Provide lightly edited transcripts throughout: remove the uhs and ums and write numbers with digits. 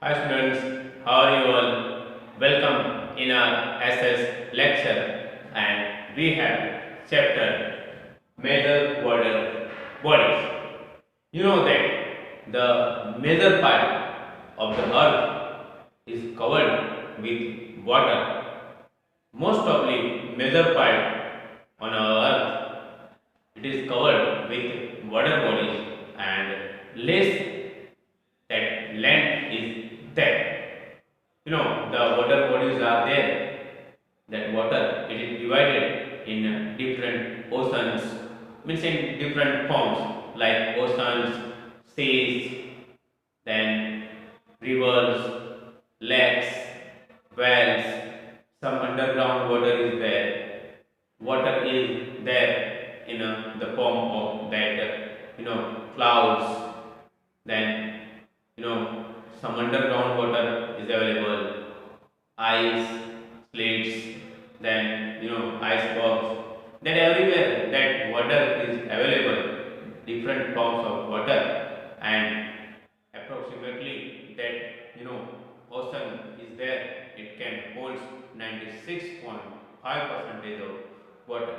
Hi students, how are you all? Welcome in our SS lecture, and we have chapter Major Water Bodies. You know that the major part of the earth is covered with water. Most of the major part on our earth it is covered with water bodies, and less that land is there. The water bodies are there. That water it is divided in different oceans, means in different forms like oceans, seas, then rivers, lakes, wells. Some underground water is there. Water is there in the form of that clouds. Then some underground water is available, ice, slates, then icebergs. Then everywhere that water is available, different forms of water, and approximately that ocean is there. It can hold 96.5 percentage of water.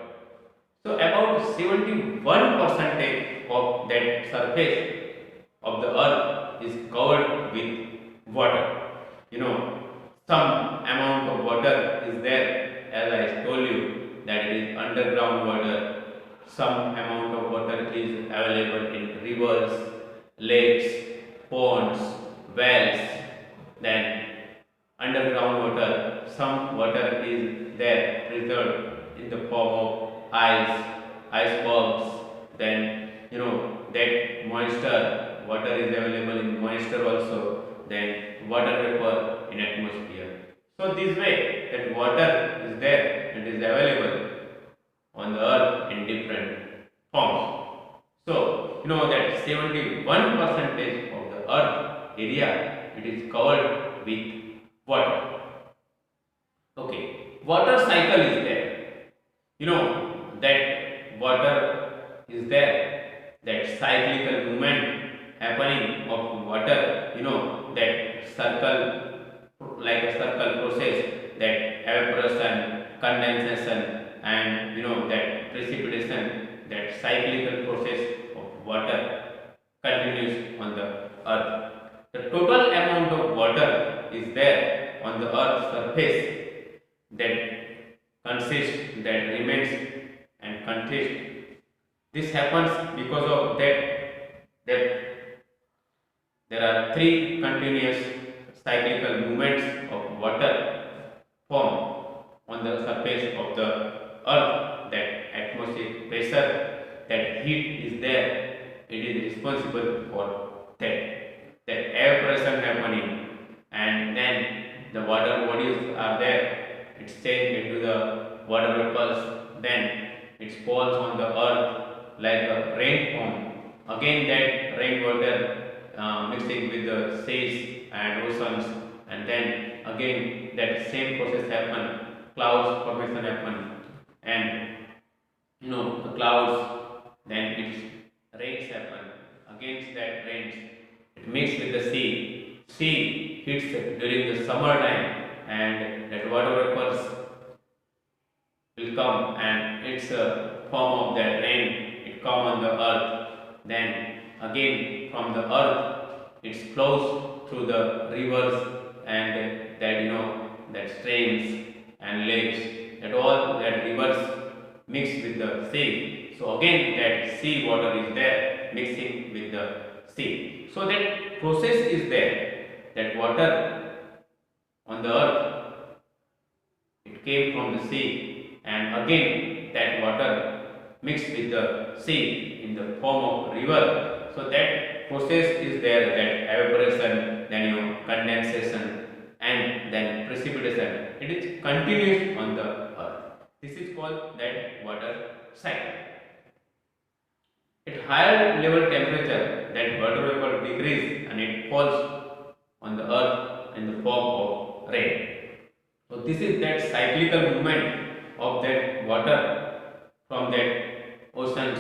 So about 71 percentage of that surface of the earth is covered with water. You know, some amount of water is there, as I told you, that it is underground water. Some amount of water is available in rivers, lakes, ponds, wells. Then underground water, some water is there preserved in the form of icebergs. Then that moisture water is available in moisture also. Then water vapor in atmosphere. So this way that water is there and is available on the earth in different forms. So that 71 percentage of the earth area it is covered with water. Okay, water cycle is there. That water is there. That cyclical movement happening of water. That circle like a circle process. That evaporation, condensation, and that precipitation. That cyclical process of water continues on the earth. The total amount of water is there on the earth's surface that consists, that remains and consists. This happens because of that there are three continuous cyclical movements of water formed on the surface of the earth. That atmospheric pressure, that heat is there, it is responsible for that evaporation happening, and then the water bodies are there. It's changed into the water vapors, then it falls on the earth like a rain form. Again that rainwater mixing with the seas and oceans, and then again that same process happen, clouds formation happen, and the clouds, then its rains happen. Against that rains it mixes with the sea hits during the summer time, and that water vapors will come, and it's a form of that rain, it come on the earth. Then again from the earth it flows through the rivers, and that that streams and lakes, that all that rivers mix with the sea. So again that sea water is there mixing with the sea. So that process is there. That water on the earth it came from the sea, and again that water mixed with the sea in the form of river. So that process is there, that evaporation, then condensation, and then precipitation. It is continuous on the earth. This is called that water cycle. At higher level temperature, that water vapor decrease and it falls on the earth in the form of rain. So this is that cyclical movement of that water from that oceans,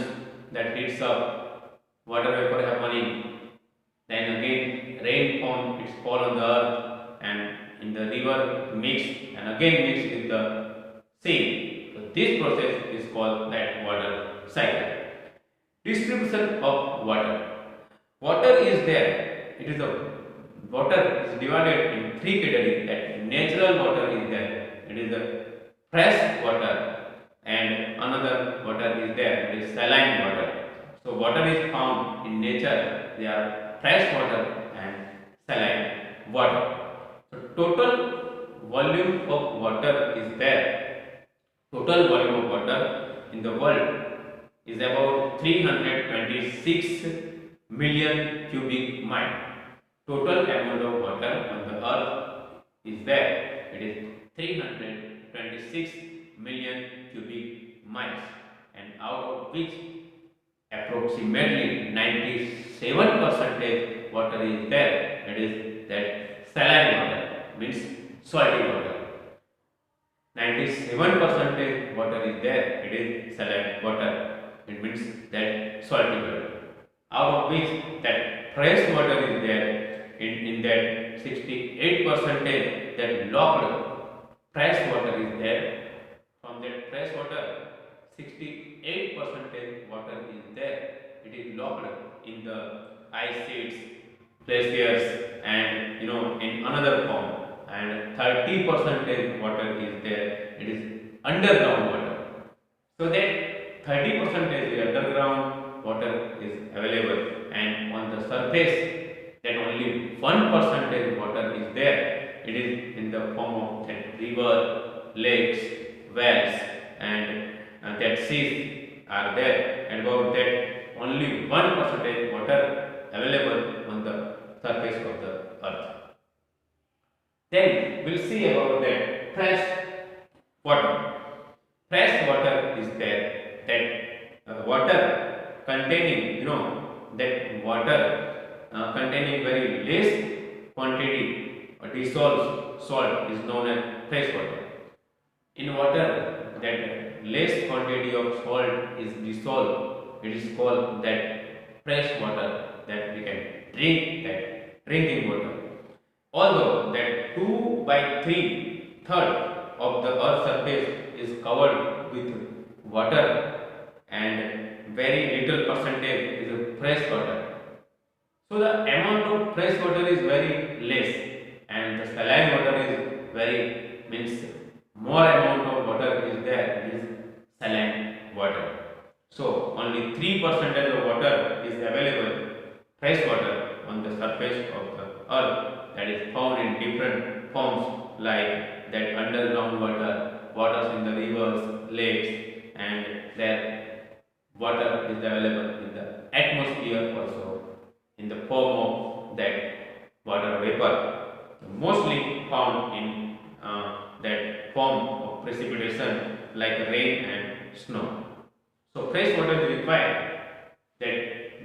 that heats up, water vapor happening, then again rain form, it's fall on the earth, and in the river mix and again mix with the sea. So this process is called that water cycle. Distribution of water. Water is there. It is a water is divided in three categories. That natural water is there. It is a fresh water, and another water is there. It is saline water. So water is found in nature. They are fresh water and saline water. So total volume of water is there. Total volume of water in the world is about 326 million cubic mile. Total amount of water on the earth is there. It is 326 million cubic miles, and out of which approximately 97% water is there. It is that saline water, means salty water. 97% water is there. It is saline water. It means that salty water. Out of which that fresh water is there. In that 68% that locked fresh water is there. From that fresh water, 68% water is there. It is locked in the ice sheets, glaciers, and in another form. And 30% water is there. It is underground water. So that 30% underground water is available, and on the surface that only 1% water is there. It is in the form of that river, lakes, wells, and that seas are there. And about that, only 1% water available on the surface of the earth. Then we'll see about that fresh water. Fresh water is there. That water containing, that water containing very less quantity or dissolved salt is known as fresh water. In water, that less quantity of salt is dissolved, it is called that fresh water, that we can drink, that drinking water. Although that 2 by 3 third of the earth's surface is covered with water and very little percentage is fresh water. So the amount of fresh water is very less, and the saline water is very, means more amount of water is there, is saline water. So only 3% of water is available, fresh water, on the surface of the earth, that is found in different forms like that underground water, waters in the rivers, lakes, and their water is available in the atmosphere also, in the form of that water vapor, mostly found in that form of precipitation like rain and snow. So fresh water is required that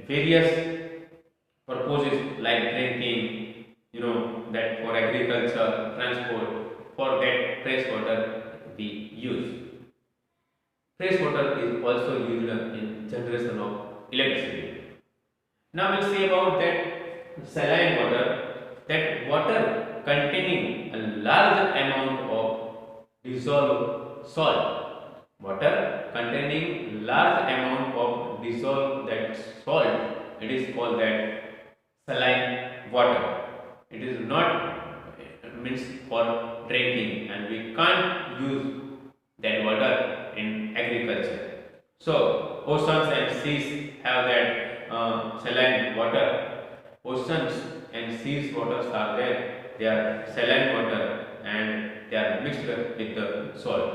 various purposes like drinking, that for agriculture, transport, for that fresh water we use. Fresh water is also used in generation of electricity. Now we'll see about that saline water, that water containing a large amount of dissolved salt. Water containing large amount of dissolved that salt, it is called that saline water. It is not means for drinking, and we can't use that water in agriculture. So oceans and seas have that saline water. Oceans and seas waters are there. They are saline water and they are mixed with the salt.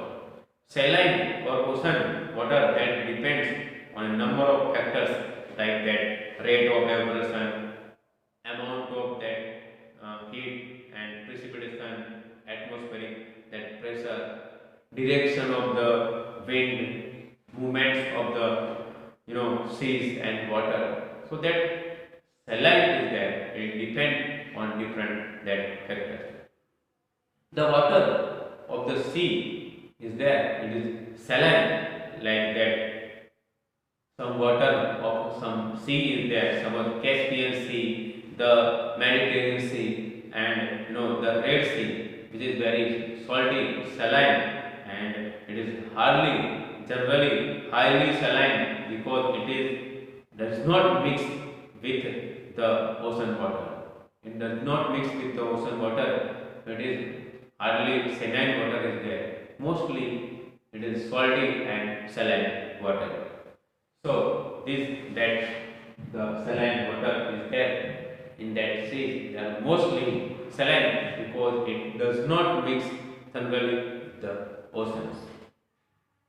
Saline or ocean water, that depends on a number of factors like that rate of evaporation, amount of that heat and precipitation, atmospheric that pressure, direction of the wind, movements of the seas and water. So that saline is there. It depends on different that factors. The water of the sea is there. It is saline, like that. Some water of some sea is there. Some of Caspian Sea, the Mediterranean Sea and the Red Sea, which is very salty, saline, and it is hardly generally highly saline because it is does not mix with the ocean water. It does not mix with the ocean water. It is hardly saline water is there. Mostly it is salty and saline water. So this that the saline water is there in that sea. They are mostly saline because it does not mix generally with the oceans.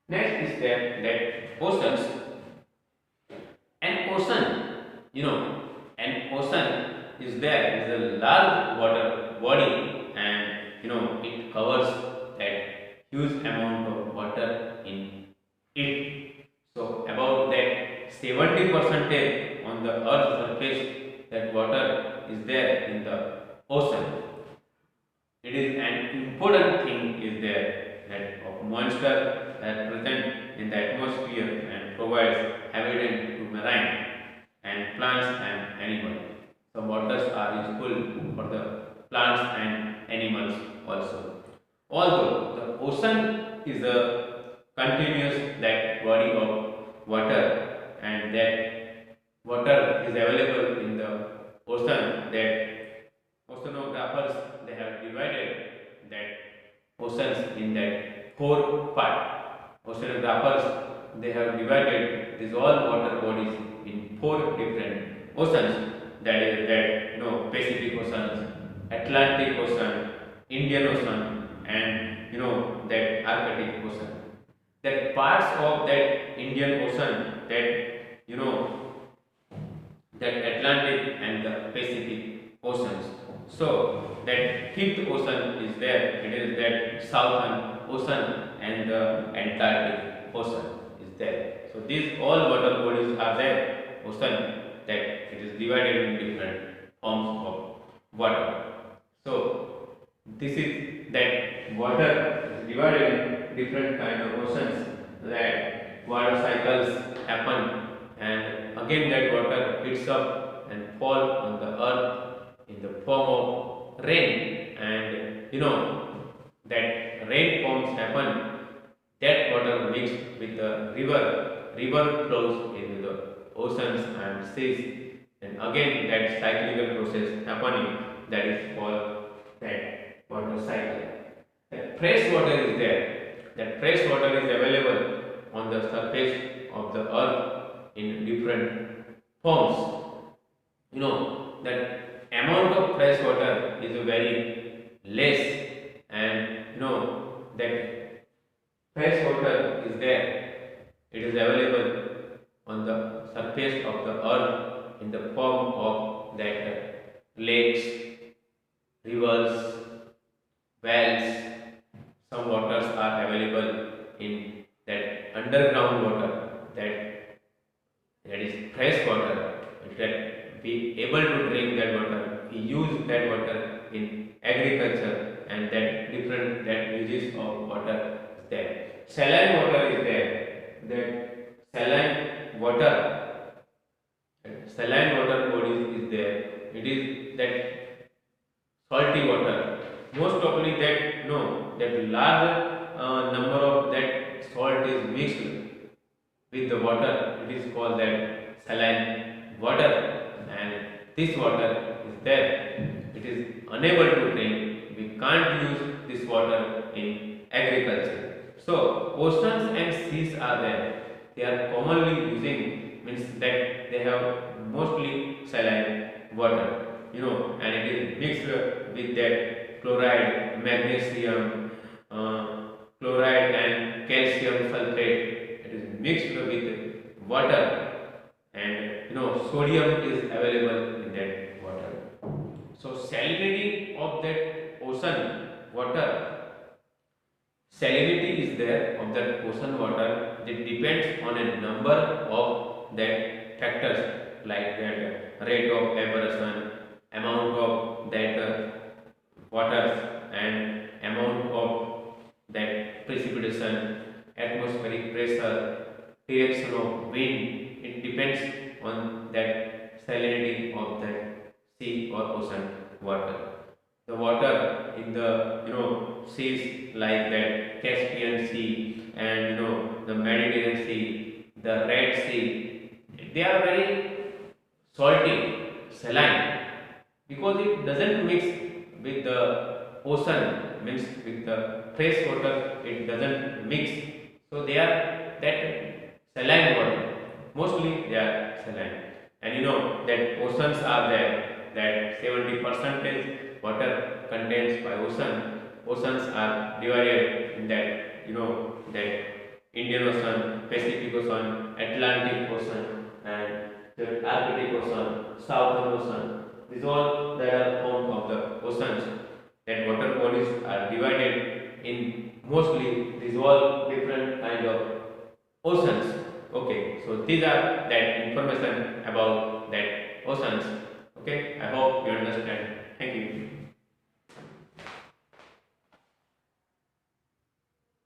Next is there that oceans. An ocean, an ocean is there is a large water body, and it covers that huge amount of water in it. So about that 70% on the earth's surface, that water is there in the ocean. It is an important thing is there that of moisture that present in the atmosphere and provides habitat to marine and plants and animals. Some waters are useful for the plants and animals also. Although the ocean is a continuous that body of water, and that water is available in the ocean, that oceanographers they have divided that oceans in that four part. Oceanographers they have divided these all water bodies in four different oceans. That is that Pacific Ocean, Atlantic Ocean, Indian Ocean, and that Arctic Ocean. That parts of that Indian Ocean, that that Atlantic and the Pacific Oceans. So that fifth ocean is there. It is that Southern Ocean and the Antarctic Ocean is there. So these all water bodies are there. Ocean that it is divided in different forms of water. So this is that water is divided in different kind of oceans. That water cycles happen, and again that water heats up and fall on the earth in the form of rain, and that rain forms happen, that water mixed with the river flows into the oceans and seas, and again that cyclical process happening, that is called that water cycle. That fresh water is there, that fresh water is available on the surface of the earth in different forms. That amount of fresh water is very less, and that fresh water is there. It is available on the surface of the earth in the form of that lakes, rivers, wells. Some waters are available in that underground water, that is fresh water, that we able to drink that water. We use that water in agriculture, and that different that uses of water is there. Saline water is there. That saline water bodies is there. It is that salty water. Most probably that large number of that salt is mixed with the water. It is called that saline water, and this water is there. It is unable to drink. We can't use this water in agriculture. So oceans and seas are there. They are commonly using, means that they have mostly saline water, and it is mixed with that chloride, magnesium, chloride and calcium sulfate. It is mixed with water, and sodium is available in that water. So salinity of that ocean water, salinity is there of that ocean water. It depends on a number of that factors, like that rate of evaporation, amount of that water, and amount of that precipitation, atmospheric pressure, direction of wind. It depends on that salinity of that sea or ocean water. The water in the seas like that Caspian Sea and the Mediterranean Sea, the Red Sea, they are very salty, saline, because it doesn't mix with the ocean, means with the fresh water, it doesn't mix. So they are that saline water. Mostly they are saline. And that oceans are there, that 70 percentage water contains by ocean. Oceans are divided in that that Indian Ocean, Pacific Ocean, Atlantic Ocean, and the Arctic Ocean, Southern Ocean. These all that are formed of the oceans. That water bodies are divided in mostly these all different kind of oceans. Okay, so these are that information about that oceans. Okay, I hope you understand.